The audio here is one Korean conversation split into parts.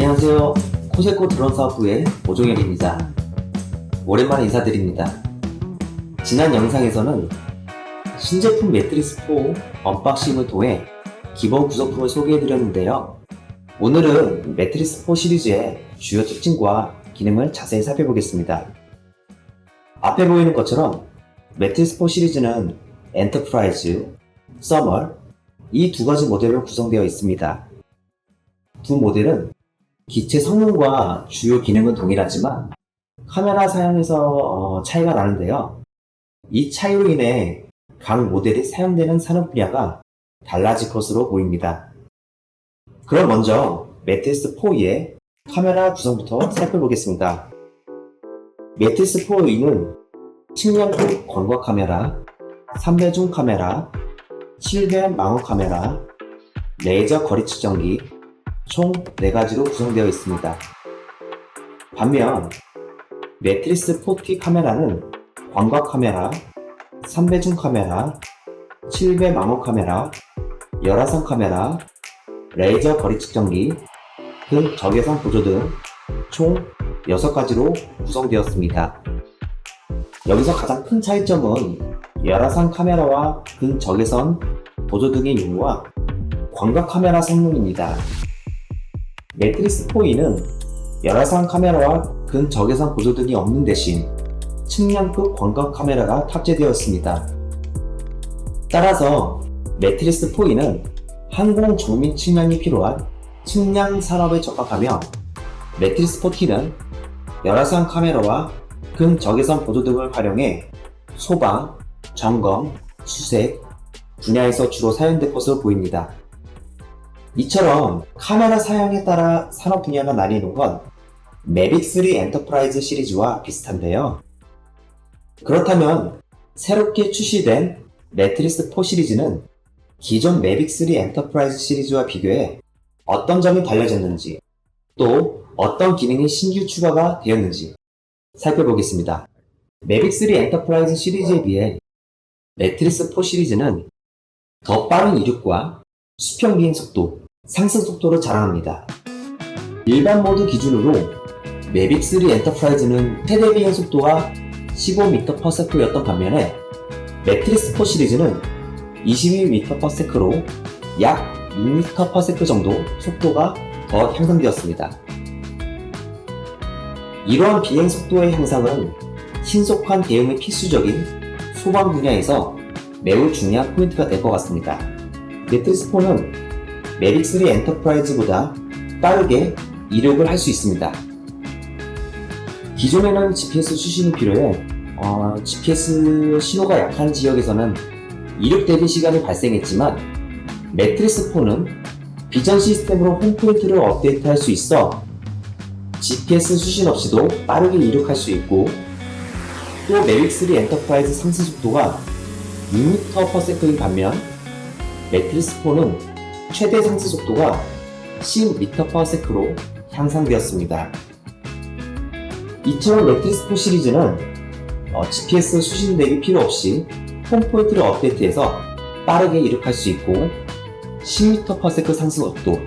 안녕하세요. 코세코 드론 사업부의 오종열입니다. 오랜만에 인사드립니다. 지난 영상에서는 신제품 매트리스4 언박싱을 통해 기본 구성품을 소개해드렸는데요. 오늘은 매트리스4 시리즈의 주요 특징과 기능을 자세히 살펴보겠습니다. 앞에 보이는 것처럼 매트리스4 시리즈는 엔터프라이즈, 서멀 이 두 가지 모델로 구성되어 있습니다. 두 모델은 기체 성능과 주요 기능은 동일하지만 카메라 사양에서 차이가 나는데요. 이 차이로 인해 각 모델이 사용되는 산업 분야가 달라질 것으로 보입니다. 그럼 먼저 매트리스4의 카메라 구성부터 살펴보겠습니다. 매트리스4는 측량급 광각 카메라, 3배 줌 카메라, 7배 망원 카메라, 레이저 거리 측정기 총 4가지로 구성되어 있습니다. 반면 매트리스4T 카메라는 광각 카메라, 3배 줌 카메라, 7배 망원 카메라, 열화상 카메라, 레이저 거리 측정기, 근적외선 보조 등 총 6가지로 구성되었습니다. 여기서 가장 큰 차이점은 열화상 카메라와 근적외선 보조 등의 용어와 광각 카메라 성능입니다. 매트리스4E는 열화상 카메라와 근적외선 보조 등이 없는 대신 측량급 광각 카메라가 탑재되었습니다. 따라서 매트리스4E는 항공 정밀 측량이 필요한 측량 산업에 적합하며 매트리스4T는 열화상 카메라와 근적외선 보조 등을 활용해 소방, 점검, 수색 분야에서 주로 사용될 것으로 보입니다. 이처럼 카메라 사양에 따라 산업 분야가 나뉘는 건 매빅3 엔터프라이즈 시리즈와 비슷한데요. 그렇다면 새롭게 출시된 매트리스4 시리즈는 기존 매빅3 엔터프라이즈 시리즈와 비교해 어떤 점이 달라졌는지 또 어떤 기능이 신규 추가가 되었는지 살펴보겠습니다. 매빅3 엔터프라이즈 시리즈에 비해 매트리스4 시리즈는 더 빠른 이륙과 수평 비행 속도, 상승 속도를 자랑합니다. 일반 모드 기준으로 매빅3 엔터프라이즈는 최대 비행 속도가 15m/s였던 반면에 매트리스4 시리즈는 22m/s로 약 6m/s 정도 속도가 더 향상되었습니다. 이러한 비행 속도의 향상은 신속한 대응이 필수적인 소방 분야에서 매우 중요한 포인트가 될 것 같습니다. 매트리스4는 매빅3 엔터프라이즈보다 빠르게 이륙을 할 수 있습니다. 기존에는 GPS 수신이 필요해 GPS 신호가 약한 지역에서는 이륙 대기 시간이 발생했지만 매트리스4는 비전 시스템으로 홈포인트를 업데이트할 수 있어 GPS 수신 없이도 빠르게 이륙할 수 있고 또 매빅3 엔터프라이즈 상승 속도가 6m/s인 반면 매트리스4는 최대 상승 속도가 10m/s로 향상되었습니다. 이처럼 매트리스4 시리즈는 GPS 수신 대기 필요 없이 홈포인트를 업데이트해서 빠르게 이륙할 수 있고 10m/s 상승 속도,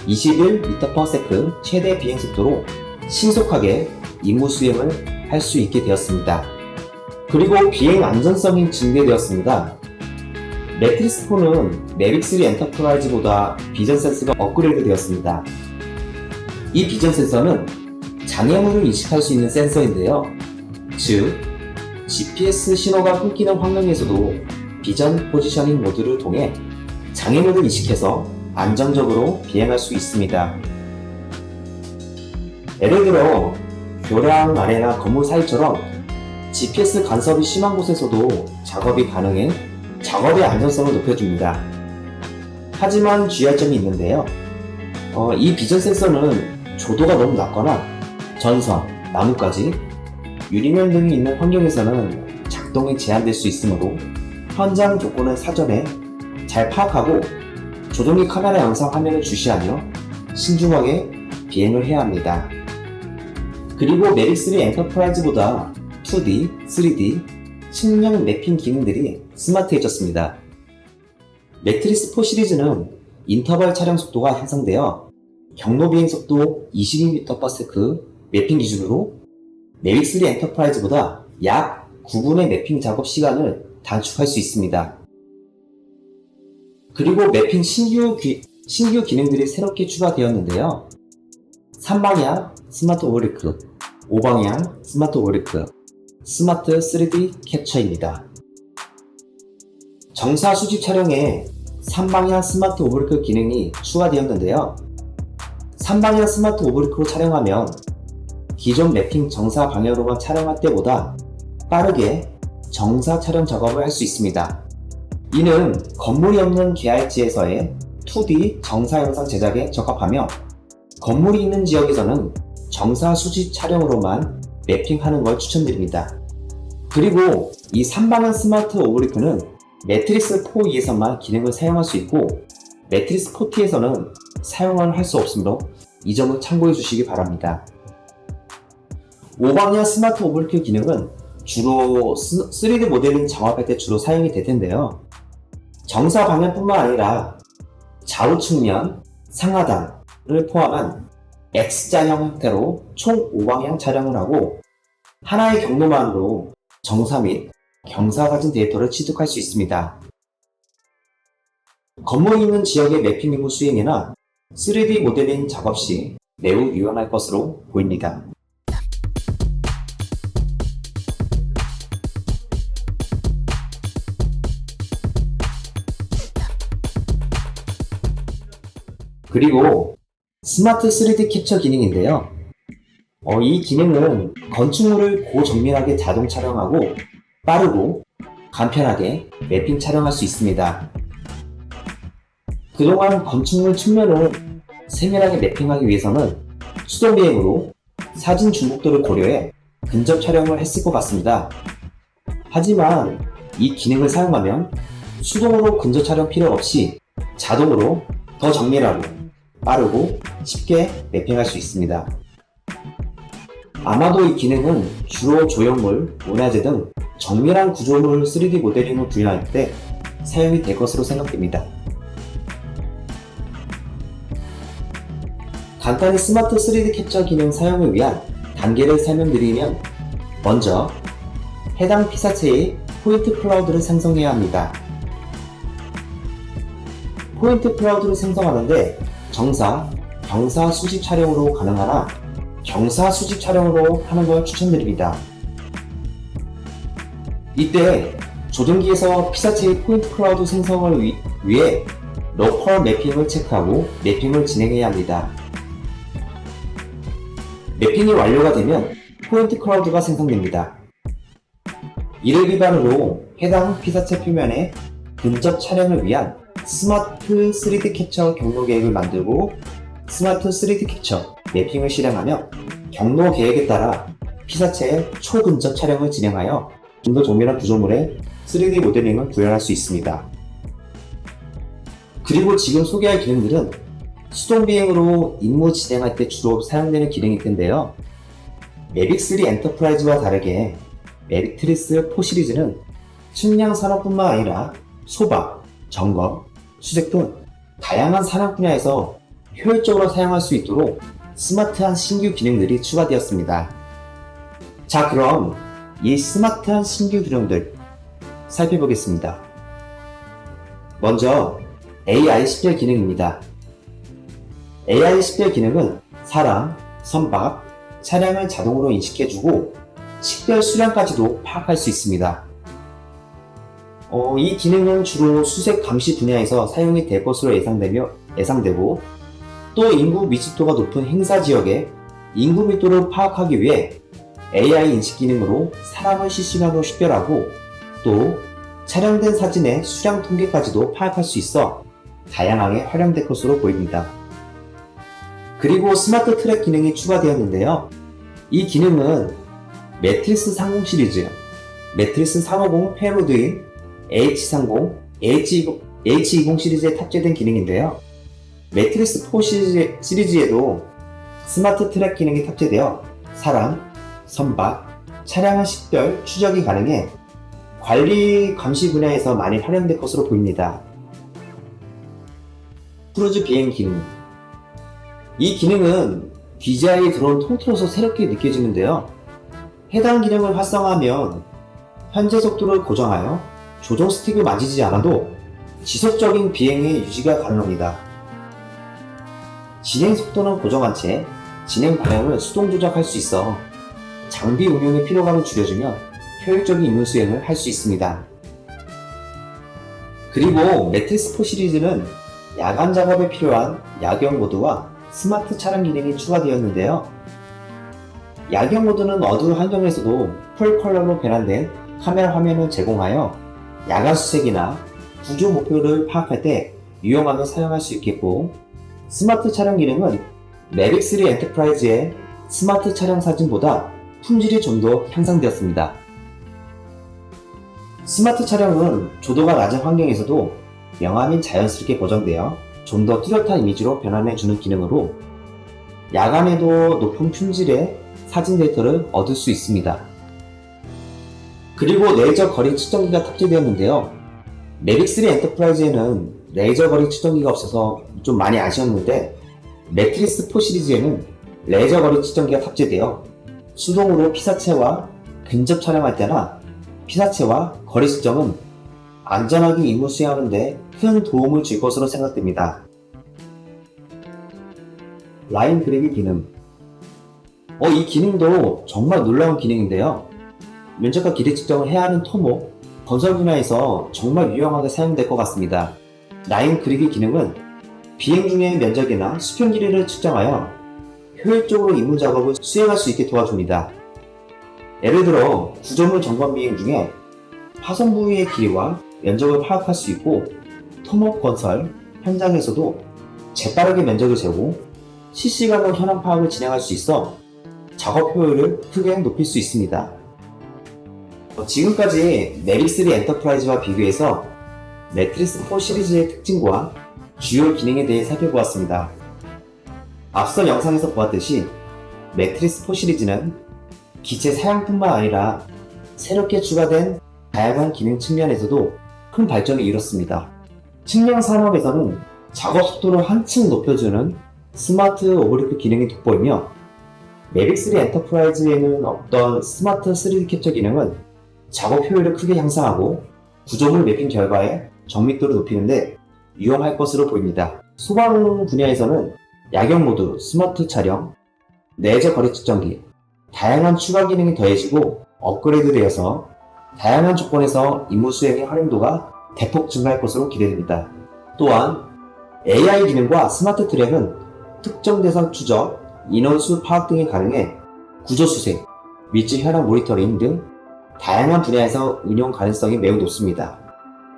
21m/s 최대 비행 속도로 신속하게 임무 수행을 할 수 있게 되었습니다. 그리고 비행 안전성이 증대되었습니다. 매트리스4는 매빅3 엔터프라이즈보다 비전 센서가 업그레이드 되었습니다. 이 비전 센서는 장애물을 인식할 수 있는 센서인데요. 즉, GPS 신호가 끊기는 환경에서도 비전 포지셔닝 모드를 통해 장애물을 인식해서 안정적으로 비행할 수 있습니다. 예를 들어 교량 아래나 건물 사이처럼 GPS 간섭이 심한 곳에서도 작업이 가능해 작업의 안전성을 높여줍니다. 하지만 주의할 점이 있는데요. 이 비전 센서는 조도가 너무 낮거나 전선, 나뭇가지, 유리면 등이 있는 환경에서는 작동이 제한될 수 있으므로 현장 조건을 사전에 잘 파악하고 조종기 카메라 영상 화면을 주시하며 신중하게 비행을 해야 합니다. 그리고 매빅3 엔터프라이즈보다 2D, 3D, 측량 매핑 기능들이 스마트해졌습니다. 매트리스4 시리즈는 인터벌 촬영 속도가 향상되어 경로 비행 속도 22m/s 매핑 기준으로 매빅3 엔터프라이즈보다 약 9분의 매핑 작업 시간을 단축할 수 있습니다. 그리고 매핑 신규 기능들이 새롭게 추가되었는데요. 3방향 스마트 오버리크, 5방향 스마트 오버리크, 스마트 3D 캡처입니다. 정사 수집 촬영에 3방향 스마트 오버리크 기능이 추가되었는데요. 3방향 스마트 오버리크로 촬영하면 기존 매핑 정사 방향으로만 촬영할 때보다 빠르게 정사 촬영 작업을 할 수 있습니다. 이는 건물이 없는 계알지에서의 2D 정사 영상 제작에 적합하며 건물이 있는 지역에서는 정사 수집 촬영으로만 매핑하는 걸 추천드립니다. 그리고 이 3방향 스마트 오브리크는 매트리스 4E에서만 기능을 사용할 수 있고 매트리스 4T에서는 사용을 할 수 없으므로 이 점을 참고해 주시기 바랍니다. 5방향 스마트 오브리크 기능은 주로 3D 모델링 작업할 때 주로 사용이 될 텐데요. 정사 방향뿐만 아니라 좌우 측면, 상하단을 포함한 X자형 형태로 총 5방향 촬영을 하고 하나의 경로만으로 정사 및 경사 사진 데이터를 취득할 수 있습니다. 건물이 있는 지역의 매핑 임무 수행이나 3D 모델링 작업 시 매우 유용할 것으로 보입니다. 그리고 스마트 3D 캡처 기능인데요. 이 기능은 건축물을 고정밀하게 자동 촬영하고 빠르고 간편하게 매핑 촬영할 수 있습니다. 그동안 건축물 측면을 세밀하게 매핑하기 위해서는 수동 비행으로 사진 중복도를 고려해 근접 촬영을 했을 것 같습니다. 하지만 이 기능을 사용하면 수동으로 근접 촬영 필요 없이 자동으로 더 정밀하고 빠르고 쉽게 매핑할 수 있습니다. 아마도 이 기능은 주로 조형물, 문화재 등 정밀한 구조물 3D 모델링을 구현할 때 사용이 될 것으로 생각됩니다. 간단히 스마트 3D 캡처 기능 사용을 위한 단계를 설명드리면 먼저 해당 피사체의 포인트 클라우드를 생성해야 합니다. 포인트 클라우드를 생성하는데 정사, 경사 수집 촬영으로 가능하나 경사 수집 촬영으로 하는 걸 추천드립니다. 이때 조종기에서 피사체의 포인트 클라우드 생성을 위해 로컬 매핑을 체크하고 매핑을 진행해야 합니다. 매핑이 완료가 되면 포인트 클라우드가 생성됩니다. 이를 기반으로 해당 피사체 표면에 근접 촬영을 위한 스마트 3D 캡처 경로 계획을 만들고 스마트 3D 캡처 매핑을 실행하며 경로 계획에 따라 피사체의 초근접 촬영을 진행하여 좀 더 정밀한 구조물의 3D 모델링을 구현할 수 있습니다. 그리고 지금 소개할 기능들은 수동 비행으로 임무 진행할 때 주로 사용되는 기능일 텐데요. 매빅3 엔터프라이즈와 다르게 매트리스 4 시리즈는 측량 산업뿐만 아니라 소박, 점검, 수색 등 다양한 산업 분야에서 효율적으로 사용할 수 있도록 스마트한 신규 기능들이 추가되었습니다. 자, 그럼 이 스마트한 신규 기능들 살펴보겠습니다. 먼저 AI 식별 기능입니다. AI 식별 기능은 사람, 선박, 차량을 자동으로 인식해주고 식별 수량까지도 파악할 수 있습니다. 이 기능은 주로 수색 감시 분야에서 사용이 될 것으로 예상되고 또 인구 밀집도가 높은 행사 지역의 인구 밀도를 파악하기 위해 AI 인식 기능으로 사람을 실시간으로 식별하고 또 촬영된 사진의 수량 통계까지도 파악할 수 있어 다양하게 활용될 것으로 보입니다. 그리고 스마트 트랙 기능이 추가되었는데요. 이 기능은 매트리스 30 시리즈, 매트리스 350 페로드인 H30, H20 시리즈에 탑재된 기능인데요. 매트리스 4 시리즈에도 스마트 트랙 기능이 탑재되어 사람, 선박, 차량의 식별, 추적이 가능해 관리 감시 분야에서 많이 활용될 것으로 보입니다. 크루즈 비행 기능. 이 기능은 DJI에 들어온 통틀어서 새롭게 느껴지는데요. 해당 기능을 활성화하면 현재 속도를 고정하여 조종 스틱을 만지지 않아도 지속적인 비행의 유지가 가능합니다. 진행 속도는 고정한 채 진행 방향을 수동 조작할 수 있어 장비 운용의 피로감을 줄여주며 효율적인 임무 수행을 할 수 있습니다. 그리고 매트리스 4 시리즈는 야간 작업에 필요한 야경 모드와 스마트 촬영 기능이 추가되었는데요. 야경 모드는 어두운 환경에서도 풀 컬러로 변환된 카메라 화면을 제공하여 야간 수색이나 구조 목표를 파악할 때 유용하게 사용할 수 있겠고, 스마트 촬영 기능은 매빅 3 엔터프라이즈의 스마트 촬영 사진보다 품질이 좀 더 향상되었습니다. 스마트 촬영은 조도가 낮은 환경에서도 명암이 자연스럽게 보정되어 좀 더 뚜렷한 이미지로 변환해주는 기능으로 야간에도 높은 품질의 사진 데이터를 얻을 수 있습니다. 그리고 레이저 거리 측정기가 탑재되었는데요. 매빅 3 엔터프라이즈에는 레이저 거리 측정기가 없어서 좀 많이 아쉬웠는데, 매트리스 4 시리즈에는 레이저 거리 측정기가 탑재되어 수동으로 피사체와 근접 촬영할 때나 피사체와 거리 측정은 안전하게 임무 수행하는 데 큰 도움을 줄 것으로 생각됩니다. 라인 그래비 기능. 이 기능도 정말 놀라운 기능인데요. 면적과 길이 측정을 해야 하는 토목, 건설 분야에서 정말 유용하게 사용될 것 같습니다. 라인 그리기 기능은 비행 중의 면적이나 수평 길이를 측정하여 효율적으로 임무 작업을 수행할 수 있게 도와줍니다. 예를 들어 구조물 점검 비행 중에 파손 부위의 길이와 면적을 파악할 수 있고, 토목 건설 현장에서도 재빠르게 면적을 재고 실시간으로 현황 파악을 진행할 수 있어 작업 효율을 크게 높일 수 있습니다. 지금까지 매빅 3 엔터프라이즈와 비교해서 매트리스 4 시리즈의 특징과 주요 기능에 대해 살펴보았습니다. 앞서 영상에서 보았듯이 매트리스 4 시리즈는 기체 사양뿐만 아니라 새롭게 추가된 다양한 기능 측면에서도 큰 발전을 이뤘습니다. 측량 산업에서는 작업 속도를 한층 높여주는 스마트 오브리프 기능이 돋보이며, 매빅 3 엔터프라이즈에는 없던 스마트 3D 캡처 기능은 작업 효율을 크게 향상하고 구조물 매핑 결과의 정밀도를 높이는데 유용할 것으로 보입니다. 소방 분야에서는 야경 모드, 스마트 촬영, 레이저 거리 측정기, 다양한 추가 기능이 더해지고 업그레이드되어서 다양한 조건에서 임무 수행의 활용도가 대폭 증가할 것으로 기대됩니다. 또한 AI 기능과 스마트 트랙은 특정 대상 추적, 인원수 파악 등이 가능해 구조 수색, 위치 현황 모니터링 등 다양한 분야에서 응용 가능성이 매우 높습니다.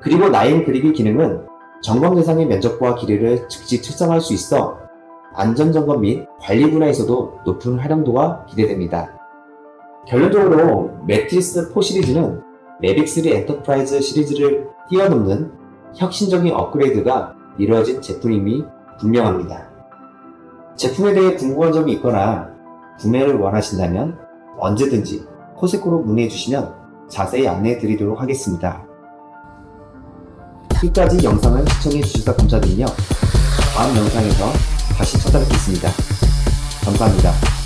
그리고 라인 그리기 기능은 점검 대상의 면적과 길이를 즉시 측정할 수 있어 안전점검 및 관리 분야에서도 높은 활용도가 기대됩니다. 결론적으로 매트리스 4 시리즈는 매빅 3 엔터프라이즈 시리즈를 뛰어넘는 혁신적인 업그레이드가 이루어진 제품임이 분명합니다. 제품에 대해 궁금한 점이 있거나 구매를 원하신다면 언제든지 코세코로 문의해 주시면 자세히 안내해 드리도록 하겠습니다. 끝까지 영상을 시청해 주셔서 감사드리며 다음 영상에서 다시 찾아뵙겠습니다. 감사합니다.